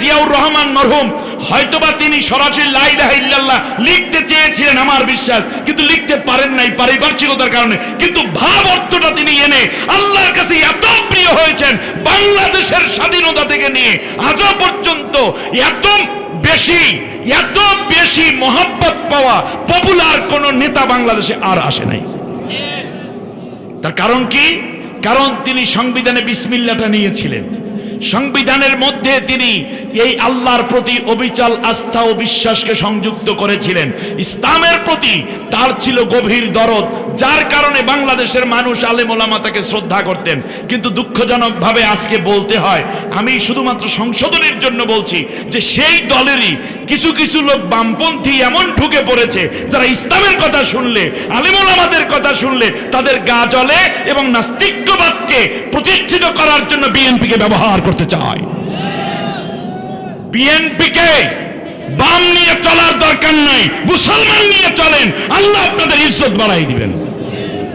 জিয়াউর রহমান মরহুম হয়তোবা তিনি সরাসরি লা ইলাহা ইল্লাল্লাহ লিখতে চেয়েছিলেন আমার বিশ্বাস, কিন্তু লিখতে পারেন নাই পারিপার্শ্বিকতার কারণে, কিন্তু ভাব অর্থটা তিনি এনে আল্লাহর কাছে এত প্রিয় হয়েছেন, বাংলাদেশের স্বাধীনতা থেকে নিয়ে আজও পর্যন্ত এত বেশি মহব্বত পাওয়া পপুলার কোন নেতা বাংলাদেশে আর আসে নাই। তার কারণ কি? কারণ তিনি সংবিধানে বিসমিল্লাহটা নিয়েছিলেন, সংবিধানের মধ্যে তিনি এই আল্লাহর প্রতি অবিচল আস্থা ও বিশ্বাসকে সংযুক্ত করেছিলেন, ইসলামের প্রতি তার ছিল গভীর দরদ, যার কারণে বাংলাদেশের মানুষ আলেম ওলামা তাকে শ্রদ্ধা করতেন। কিন্তু দুঃখজনকভাবে আজকে বলতে হয়, আমি শুধুমাত্র সংশোধনের জন্য বলছি, যে সেই দলেরই কিছু কিছু লোক বামপন্থী এমন ঢুকে পড়েছে, যারা ইসলামের কথা শুনলে, আলেম ওলামাদের কথা শুনলে তাদের গা জ্বলে এবং নাস্তিক্যবাদকে প্রতিষ্ঠিত করার জন্য বিএনপিকে ব্যবহার করতে চায়। বিএনপিকে বাম নিয়ে চলার দরকার নাই, মুসলমান নিয়ে চলেন, আল্লাহ আপনাদের ইজ্জত বাড়াই দিবেন।